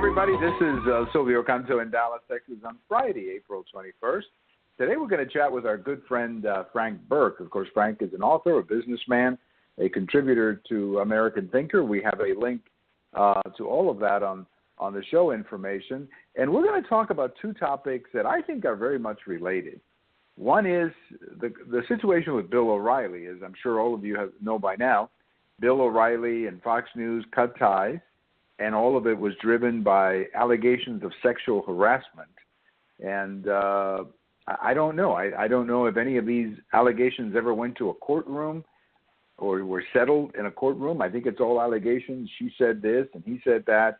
everybody. This is Silvio Canto in Dallas, Texas on Friday, April 21st. Today we're going to chat with our good friend Frank Burke. Of course, Frank is an author, a businessman, a contributor to American Thinker. We have a link to all of that on the show information. And we're going to talk about two topics that I think are very much related. One is the situation with Bill O'Reilly, as I'm sure all of you know by now. Bill O'Reilly and Fox News cut ties, and all of it was driven by allegations of sexual harassment. And I don't know. I don't know if any of these allegations ever went to a courtroom or were settled in a courtroom. I think it's all allegations. She said this and he said that.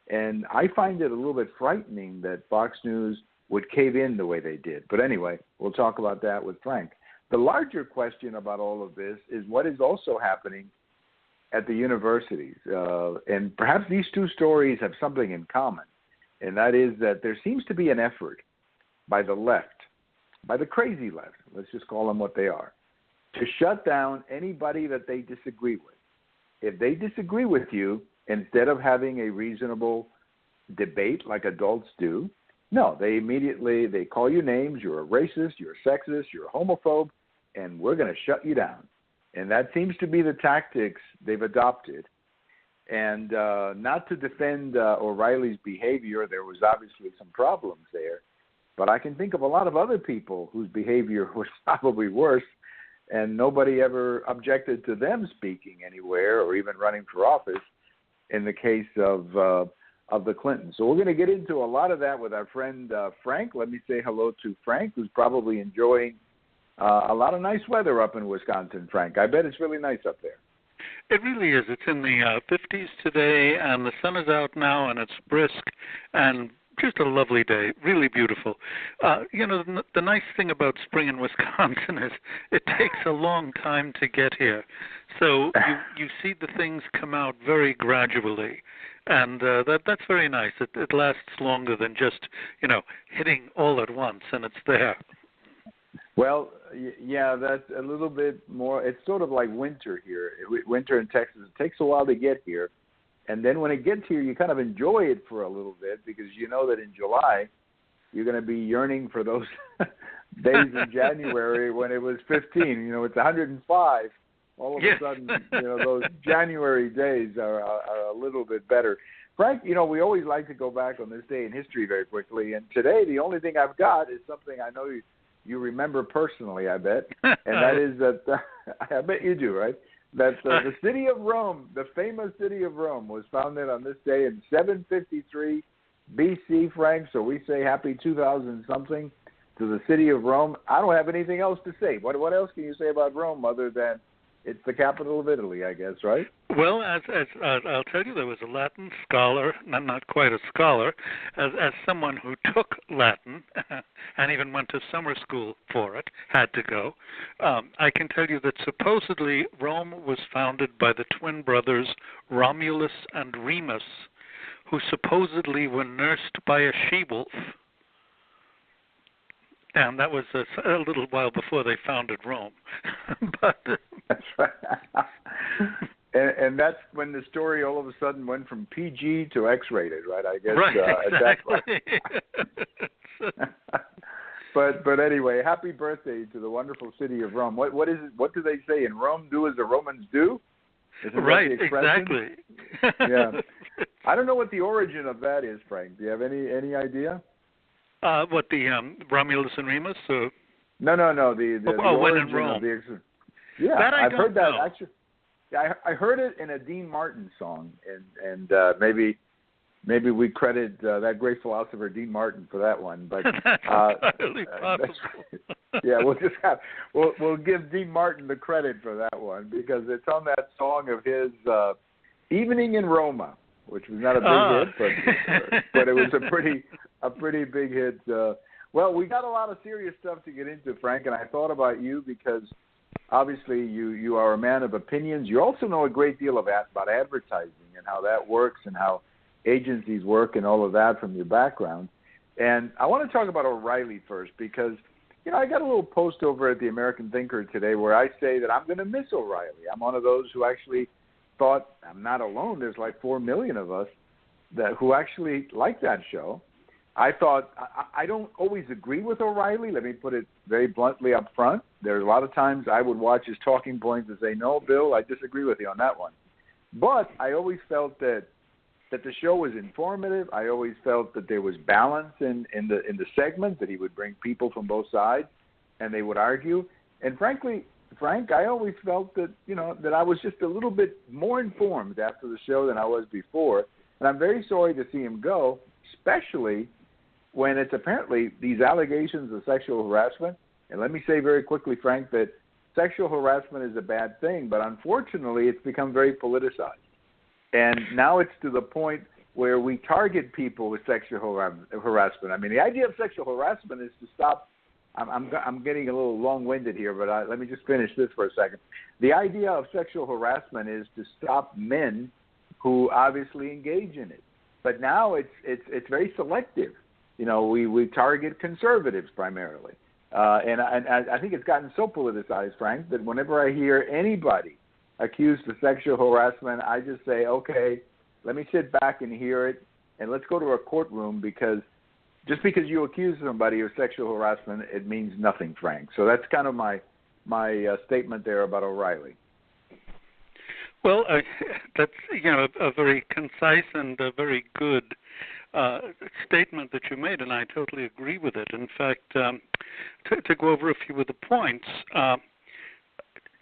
And I find it a little bit frightening that Fox News would cave in the way they did. But anyway, we'll talk about that with Frank. The larger question about all of this is what is also happening at the universities. And perhaps these two stories have something in common, and that is that there seems to be an effort by the left, by the crazy left, let's just call them what they are, to shut down anybody that they disagree with. If they disagree with you, instead of having a reasonable debate like adults do, no, they call you names, you're a racist, you're a sexist, you're a homophobe, and we're going to shut you down. And that seems to be the tactics they've adopted. And not to defend O'Reilly's behavior, there was obviously some problems there. But I can think of a lot of other people whose behavior was probably worse, and nobody ever objected to them speaking anywhere or even running for office in the case of the Clintons. So we're going to get into a lot of that with our friend Frank. Let me say hello to Frank, who's probably enjoying a lot of nice weather up in Wisconsin, Frank. I bet it's really nice up there. It really is. It's in the 50s today, and the sun is out now, and it's brisk, and just a lovely day, really beautiful. The nice thing about spring in Wisconsin is it takes a long time to get here. So you see the things come out very gradually, and that's very nice. It lasts longer than just, hitting all at once, and it's there. Well, yeah, that's a little bit more. It's sort of like winter here. Winter in Texas, it takes a while to get here. And then when it gets here, you kind of enjoy it for a little bit because you know that in July, you're going to be yearning for those days in January when it was 15. It's 105. All of a sudden, those January days are a little bit better. Frank, we always like to go back on this day in history very quickly. And today, the only thing I've got is something I know you remember personally, I bet. And that is that, I bet you do, right? That the city of Rome, the famous city of Rome, was founded on this day in 753 B.C., Frank. So we say happy 2000-something to the city of Rome. I don't have anything else to say. What else can you say about Rome other than it's the capital of Italy, I guess, right? Well, as I'll tell you, there was a Latin scholar, not quite a scholar, as someone who took Latin and even went to summer school for it, had to go. I can tell you that supposedly Rome was founded by the twin brothers Romulus and Remus, who supposedly were nursed by a she-wolf. And that was a little while before they founded Rome. But that's right. And that's when the story all of a sudden went from PG to X-rated, right? I guess. Right, exactly. But anyway, happy birthday to the wonderful city of Rome. What is it? What do they say in Rome? Do as the Romans do. Isn't right. That the expression? Exactly. Yeah. I don't know what the origin of that is, Frank. Do you have any idea? What, the Romulus and Remus? No. The when origin in Rome. of the yeah, that I've heard that know. actually. Yeah, I heard it in a Dean Martin song, and maybe we credit that great philosopher Dean Martin for that one. But that's entirely possible. Yeah, we'll give Dean Martin the credit for that one because it's on that song of his "Evening in Roma," which was not a big hit, but it was a pretty big hit. Well, we got a lot of serious stuff to get into, Frank, and I thought about you because obviously you are a man of opinions. You also know a great deal about advertising and how that works and how agencies work and all of that from your background. And I want to talk about O'Reilly first because, I got a little post over at the American Thinker today where I say that I'm going to miss O'Reilly. I'm one of those who actually thought, I'm not alone, there's like 4 million of us, who actually like that show. I thought I don't always agree with O'Reilly. Let me put it very bluntly up front. There's a lot of times I would watch his talking points and say, "No, Bill, I disagree with you on that one." But I always felt that the show was informative. I always felt that there was balance in the segment, that he would bring people from both sides and they would argue. And frankly, Frank, I always felt that, that I was just a little bit more informed after the show than I was before. And I'm very sorry to see him go, especially when it's apparently these allegations of sexual harassment. And let me say very quickly, Frank, that sexual harassment is a bad thing, but unfortunately it's become very politicized. And now it's to the point where we target people with sexual harassment. I mean, the idea of sexual harassment is to stop. I'm getting a little long-winded here, but let me just finish this for a second. The idea of sexual harassment is to stop men who obviously engage in it. But now it's very selective. We target conservatives primarily. And I think it's gotten so politicized, Frank, that whenever I hear anybody accused of sexual harassment, I just say, okay, let me sit back and hear it, and let's go to a courtroom, because just because you accuse somebody of sexual harassment, it means nothing, Frank. So that's kind of my statement there about O'Reilly. Well, that's a very concise and a very good statement that you made, and I totally agree with it. In fact, to go over a few of the points,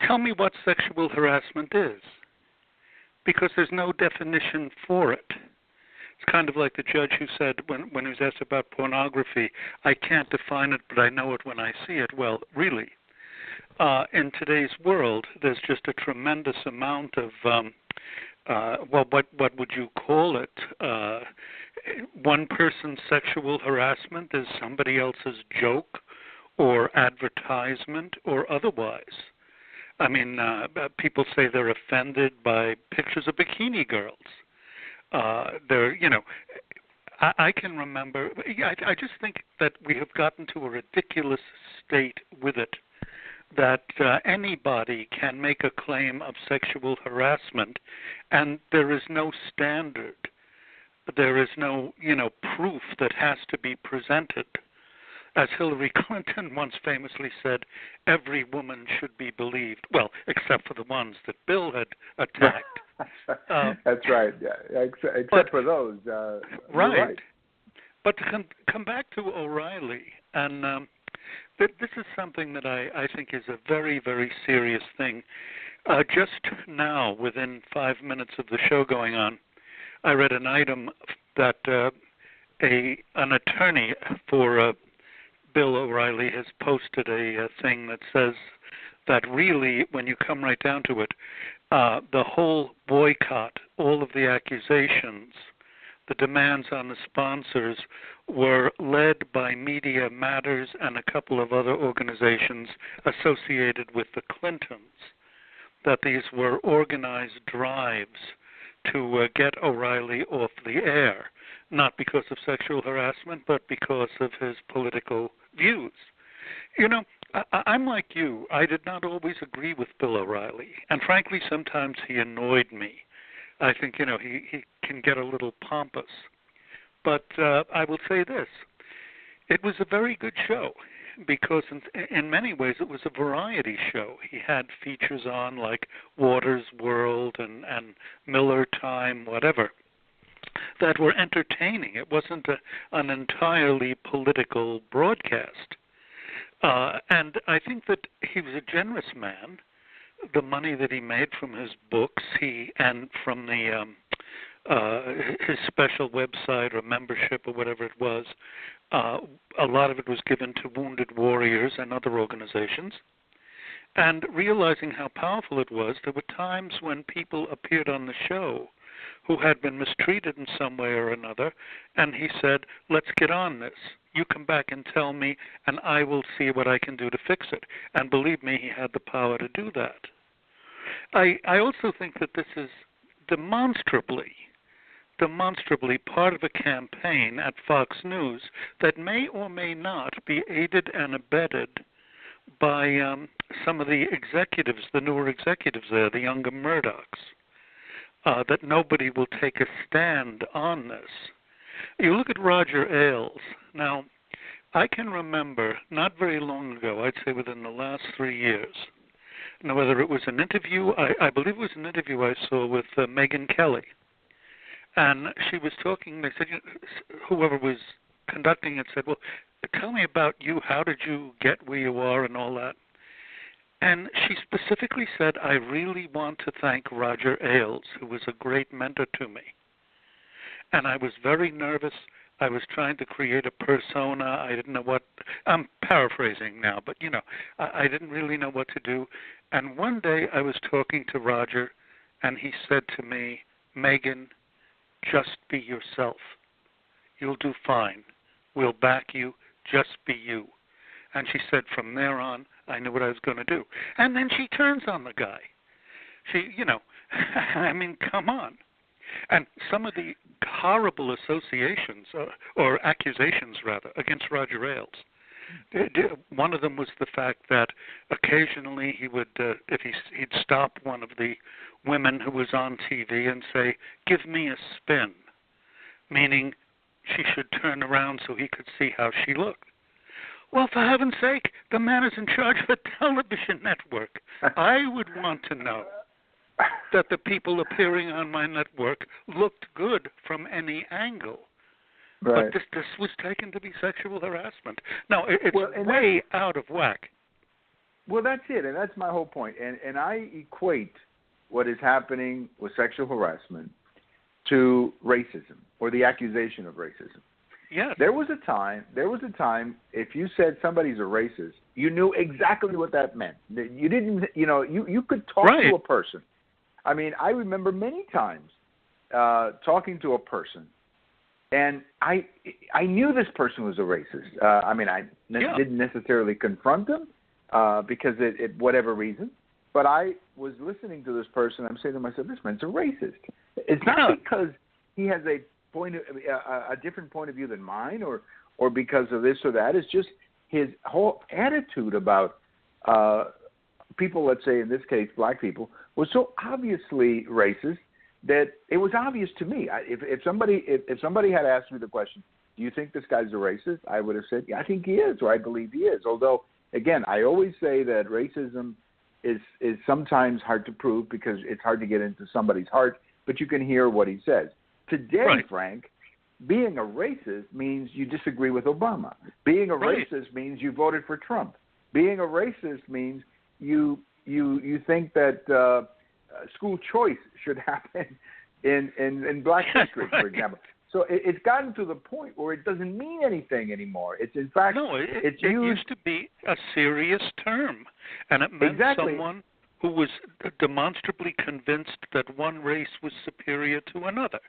tell me what sexual harassment is, because there's no definition for it. It's kind of like the judge who said when he was asked about pornography, I can't define it, but I know it when I see it. Well, really, in today's world, there's just a tremendous amount of, what would you call it? One person's sexual harassment is somebody else's joke or advertisement or otherwise. I mean, people say they're offended by pictures of bikini girls. I can remember, I just think that we have gotten to a ridiculous state with it, that anybody can make a claim of sexual harassment, and there is no standard. There is no, proof that has to be presented. As Hillary Clinton once famously said, every woman should be believed, well, except for the ones that Bill had attacked. That's right. Yeah. Except for those. Right. But to come back to O'Reilly, and this is something that I think is a very, very serious thing. Just now, within 5 minutes of the show going on, I read an item that an attorney for Bill O'Reilly has posted a thing that says that really, when you come right down to it, the whole boycott, all of the accusations, the demands on the sponsors were led by Media Matters and a couple of other organizations associated with the Clintons, that these were organized drives to get O'Reilly off the air, not because of sexual harassment, but because of his political views. I'm like you. I did not always agree with Bill O'Reilly, and frankly, sometimes he annoyed me. I think, he can get a little pompous. But I will say this. It was a very good show because in many ways it was a variety show. He had features on like Water's World and Miller Time, whatever, that were entertaining. It wasn't an entirely political broadcast. And I think that he was a generous man. The money that he made from his books, and from the his special website or membership or whatever it was, a lot of it was given to Wounded Warriors and other organizations. And realizing how powerful it was, there were times when people appeared on the show who had been mistreated in some way or another, and he said, let's get on this. You come back and tell me, and I will see what I can do to fix it. And believe me, he had the power to do that. I also think that this is demonstrably part of a campaign at Fox News that may or may not be aided and abetted by some of the executives, the newer executives there, the younger Murdochs. that nobody will take a stand on this. You look at Roger Ailes. Now, I can remember not very long ago, I'd say within the last 3 years, now whether it was an interview, I believe it was an interview I saw with Megyn Kelly. And she was talking, they said, whoever was conducting it said, well, tell me about you, how did you get where you are and all that. And she specifically said, I really want to thank Roger Ailes, who was a great mentor to me. And I was very nervous. I was trying to create a persona. I didn't know what, I'm paraphrasing now, but, I didn't really know what to do. And one day I was talking to Roger, and he said to me, Megyn, just be yourself. You'll do fine. We'll back you. Just be you. And she said, from there on, I knew what I was going to do. And then she turns on the guy. She, I mean, come on. And some of the horrible associations, or accusations, rather, against Roger Ailes. One of them was the fact that occasionally he would, if he'd stop one of the women who was on TV and say, give me a spin, meaning she should turn around so he could see how she looked. Well, for heaven's sake, the man is in charge of a television network. I would want to know that the people appearing on my network looked good from any angle. Right. But this was taken to be sexual harassment. No, it's way out of whack. Well, that's it, and that's my whole point. And I equate what is happening with sexual harassment to racism, or the accusation of racism. Yes. There was a time, if you said somebody's a racist, you knew exactly what that meant. You didn't, you could talk to a person. I mean, I remember many times talking to a person, and I knew this person was a racist. I mean, I didn't necessarily confront them because it whatever reason, but I was listening to this person. I'm saying to myself, this man's a racist. It's not because he has a different point of view than mine, or because of this or that. It's just his whole attitude about people, let's say in this case black people, was so obviously racist that it was obvious to me. If somebody had asked me the question, do you think this guy's a racist? I would have said, yeah, I think he is, or I believe he is. Although, again, I always say that racism is sometimes hard to prove because it's hard to get into somebody's heart, but you can hear what he says. Today, Frank, being a racist means you disagree with Obama. Being a racist means you voted for Trump. Being a racist means you think that school choice should happen in Black history, for example. So it's gotten to the point where it doesn't mean anything anymore. It's in fact it used to be a serious term, and it meant someone who was demonstrably convinced that one race was superior to another.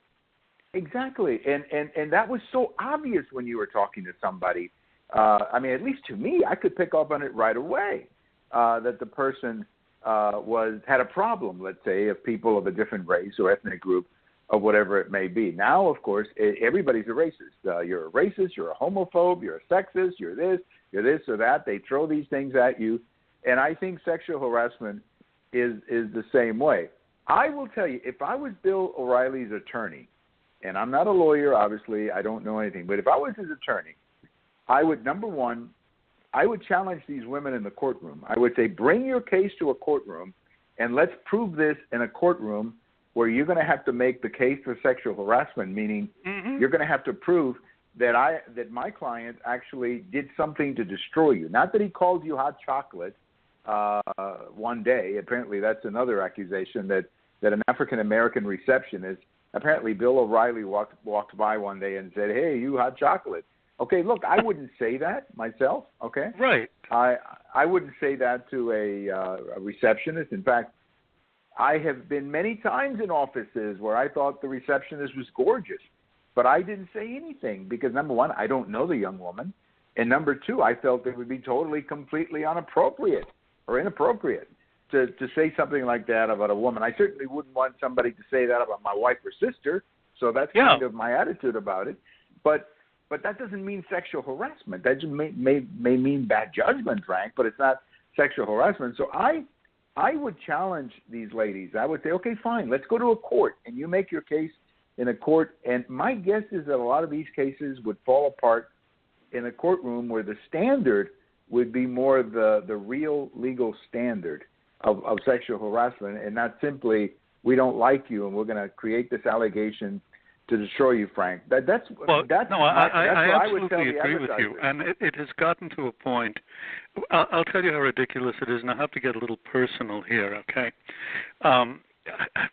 Exactly, and that was so obvious when you were talking to somebody. I mean, at least to me, I could pick up on it right away that the person had a problem, let's say, of people of a different race or ethnic group or whatever it may be. Now, of course, everybody's a racist. You're a racist, you're a homophobe, you're a sexist, you're this or that. They throw these things at you, and I think sexual harassment is the same way. I will tell you, if I was Bill O'Reilly's attorney, and I'm not a lawyer, obviously, I don't know anything, but if I was his attorney, I would, number one, I would challenge these women in the courtroom. I would say, bring your case to a courtroom, and let's prove this in a courtroom where you're going to have to make the case for sexual harassment, meaning you're going to have to prove that my client actually did something to destroy you. Not that he called you hot chocolate one day. Apparently that's another accusation that an African-American receptionist, apparently Bill O'Reilly walked by one day and said, hey, you hot chocolate. Okay, look, I wouldn't say that myself, okay? Right. I wouldn't say that to a receptionist. In fact, I have been many times in offices where I thought the receptionist was gorgeous, but I didn't say anything because, number one, I don't know the young woman, and number two, I felt it would be totally, completely inappropriate to say something like that about a woman. I certainly wouldn't want somebody to say that about my wife or sister, so that's kind of my attitude about it. But that doesn't mean sexual harassment. That just may mean bad judgment, Frank, but it's not sexual harassment. So I I would challenge these ladies. I would say, okay, fine, let's go to a court, and you make your case in a court. And my guess is that a lot of these cases would fall apart in a courtroom where the standard would be more the real legal standard of sexual harassment, and not simply, we don't like you and we're going to create this allegation to destroy you, Frank. I I would tell absolutely agree with you. And it has gotten to a point. I'll tell you how ridiculous it is, and I have to get a little personal here, okay?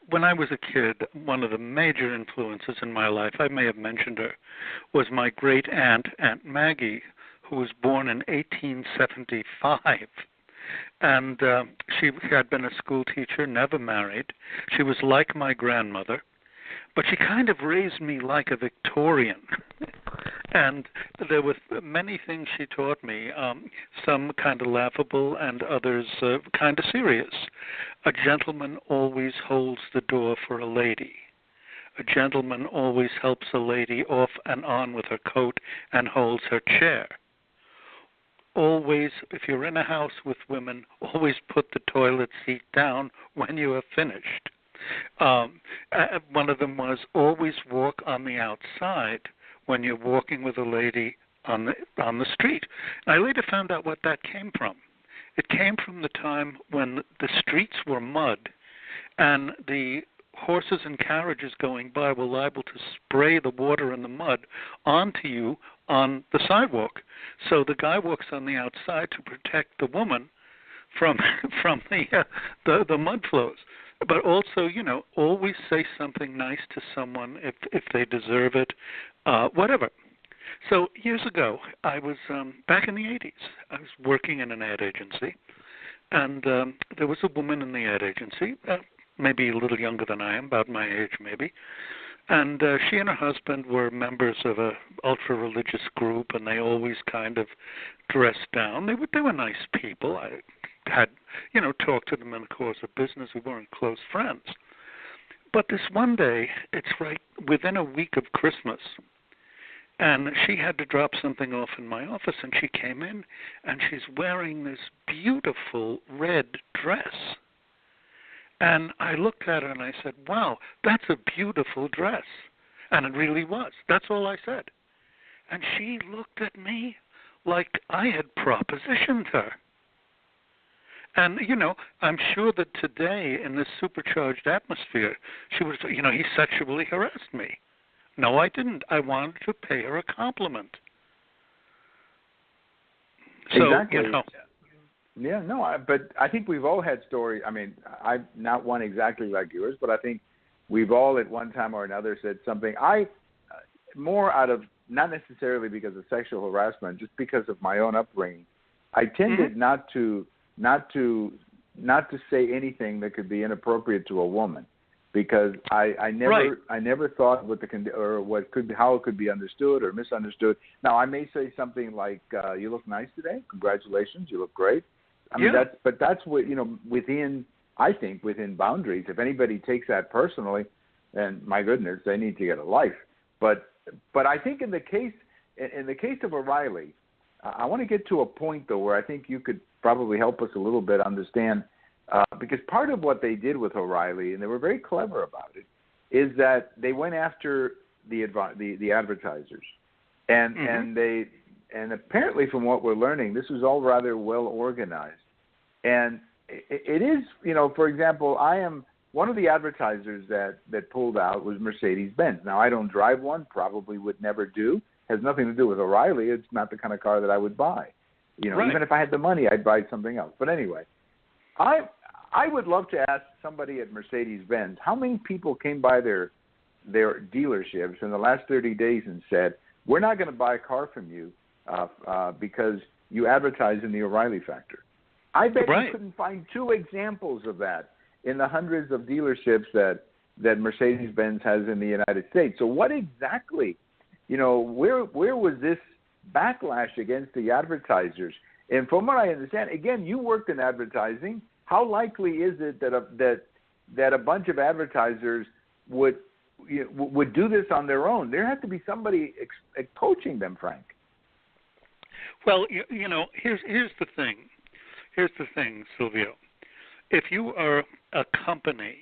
When I was a kid, one of the major influences in my life, I may have mentioned her, was my great aunt, Aunt Maggie, who was born in 1875. And she had been a school teacher, never married. She was like my grandmother, but she kind of raised me like a Victorian. And there were many things she taught me, some kind of laughable and others kind of serious. A gentleman always holds the door for a lady. A gentleman always helps a lady off and on with her coat and holds her chair. Always, if you're in a house with women, always put the toilet seat down when you have finished. One of them was always walk on the outside when you're walking with a lady on the street. And I later found out what that came from. It came from the time when the streets were mud and the horses and carriages going by were liable to spray the water and the mud onto you on the sidewalk. So the guy walks on the outside to protect the woman from the mud flows. But also, always say something nice to someone if they deserve it, whatever. So years ago, I was back in the 80s. I was working in an ad agency, and there was a woman in the ad agency, maybe a little younger than I am, about my age maybe, and she and her husband were members of a ultra-religious group, and they always kind of dressed down. They were nice people. I had, talked to them in the course of business. We weren't close friends. But this one day, it's right within a week of Christmas, and she had to drop something off in my office, and she came in, and she's wearing this beautiful red dress. And I looked at her and I said, wow, that's a beautiful dress. And it really was. That's all I said. And she looked at me like I had propositioned her. And, I'm sure that today in this supercharged atmosphere, she was, he sexually harassed me. No, I didn't. I wanted to pay her a compliment. So, exactly. Yeah, no, but I think we've all had stories. I mean, I've not one exactly like yours, but I think we've all at one time or another said something. More out of, not necessarily because of sexual harassment, just because of my own upbringing, I tended not to say anything that could be inappropriate to a woman, because I never thought how it could be understood or misunderstood. Now, I may say something like, "You look nice today. Congratulations, you look great." I mean, that's what, within boundaries. If anybody takes that personally, then my goodness, they need to get a life. But I think in the case of OReilly, I want to get to a point though where I think you could probably help us a little bit understand, because part of what they did with OReilly, and they were very clever about it, is that they went after the advertisers, and apparently, from what we're learning, this was all rather well organized. And it is, for example, I am one of the advertisers that pulled out was Mercedes-Benz. Now, I don't drive one, probably would never do. Has nothing to do with OReilly. It's not the kind of car that I would buy. Even if I had the money, I'd buy something else. But anyway, I would love to ask somebody at Mercedes-Benz how many people came by their dealerships in the last 30 days and said, "We're not going to buy a car from you because you advertise in the OReilly factor." I bet you couldn't find two examples of that in the hundreds of dealerships that Mercedes-Benz has in the United States. So what exactly, where was this backlash against the advertisers? And from what I understand, again, you worked in advertising. How likely is it that a bunch of advertisers would do this on their own? There has to be somebody coaching them, Frank. Well, here's the thing. Here's the thing, Silvio. if you are a company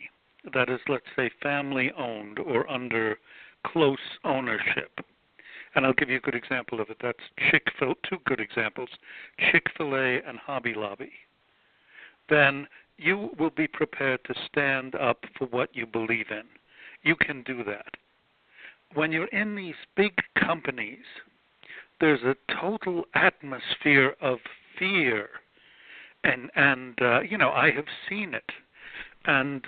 that is, let's say, family-owned or under close ownership, and I'll give you a good example of it. That's two good examples, Chick-fil-A and Hobby Lobby. Then you will be prepared to stand up for what you believe in. You can do that. When you're in these big companies, there's a total atmosphere of fear, and I have seen it, and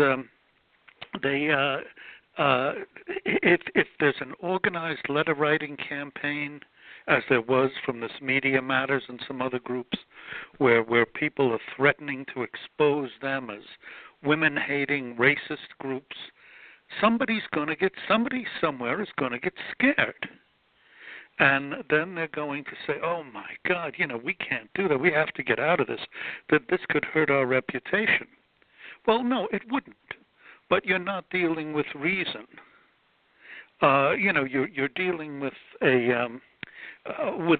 if there's an organized letter writing campaign, as there was from this Media Matters and some other groups, where people are threatening to expose them as women-hating racist groups, somebody somewhere is going to get scared. And then they're going to say, oh, my God, we can't do that. We have to get out of this, that this could hurt our reputation. Well, no, it wouldn't. But you're not dealing with reason. You're dealing with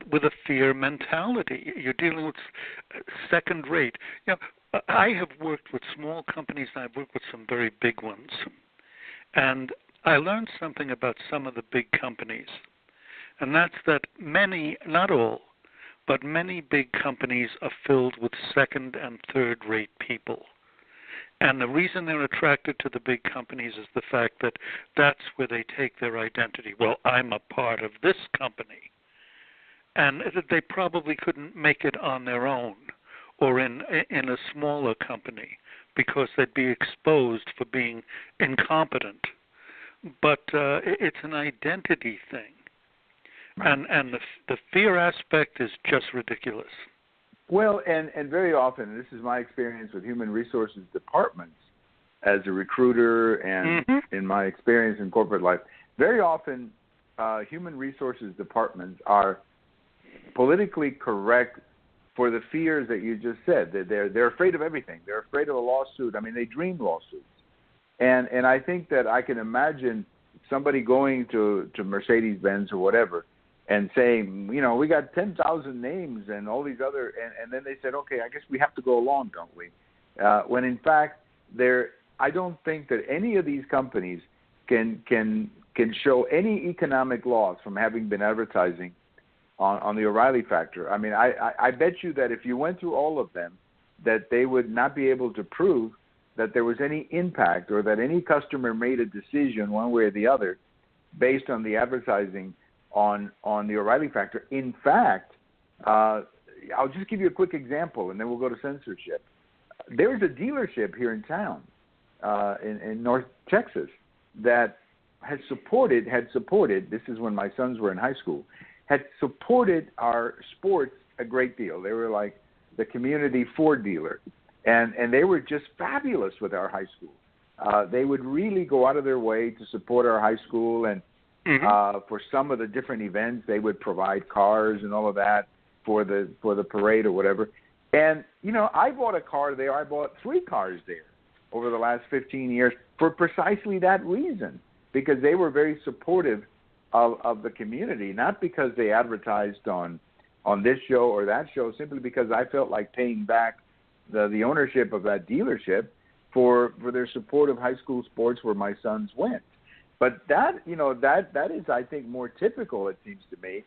with a fear mentality. You're dealing with second rate. I have worked with small companies, and I've worked with some very big ones. And I learned something about some of the big companies. And that's that many, not all, but many big companies are filled with second and third rate people. And the reason they're attracted to the big companies is the fact that that's where they take their identity. Well, I'm a part of this company. And they probably couldn't make it on their own or in a smaller company because they'd be exposed for being incompetent. But it's an identity thing. Right. And the fear aspect is just ridiculous. Well, and very often, and this is my experience with human resources departments as a recruiter and in my experience in corporate life, very often human resources departments are politically correct for the fears that you just said. They're afraid of everything. They're afraid of a lawsuit. I mean, they dream lawsuits. And I think that I can imagine somebody going to Mercedes-Benz or whatever and saying, we got 10,000 names and all these other, and then they said, okay, I guess we have to go along, don't we? When in fact, I don't think that any of these companies can show any economic loss from having been advertising on the O'Reilly factor. I mean, I bet you that if you went through all of them, that they would not be able to prove that there was any impact or that any customer made a decision one way or the other based on the advertising on the O'Reilly factor. In fact, I'll just give you a quick example, and then we'll go to censorship. There's a dealership here in town in North Texas that had supported, this is when my sons were in high school, had supported our sports a great deal. They were like the community Ford dealer, and they were just fabulous with our high school. They would really go out of their way to support our high school, and for some of the different events, they would provide cars and all of that for the parade or whatever. And, I bought a car there. I bought 3 cars there over the last 15 years for precisely that reason, because they were very supportive of the community, not because they advertised on this show or that show, simply because I felt like paying back the ownership of that dealership for their support of high school sports where my sons went. But that is, I think, more typical, it seems to me,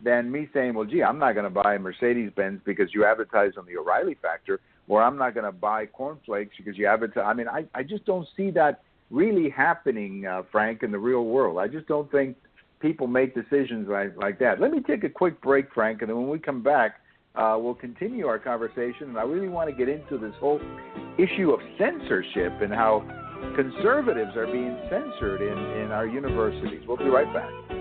than me saying, well, gee, I'm not going to buy a Mercedes-Benz because you advertise on the O'Reilly factor, or I'm not going to buy cornflakes because you advertise. I mean, I just don't see that really happening, Frank, in the real world. I just don't think people make decisions like that. Let me take a quick break, Frank, and then when we come back, we'll continue our conversation. And I really want to get into this whole issue of censorship and how conservatives are being censored in our universities. We'll be right back.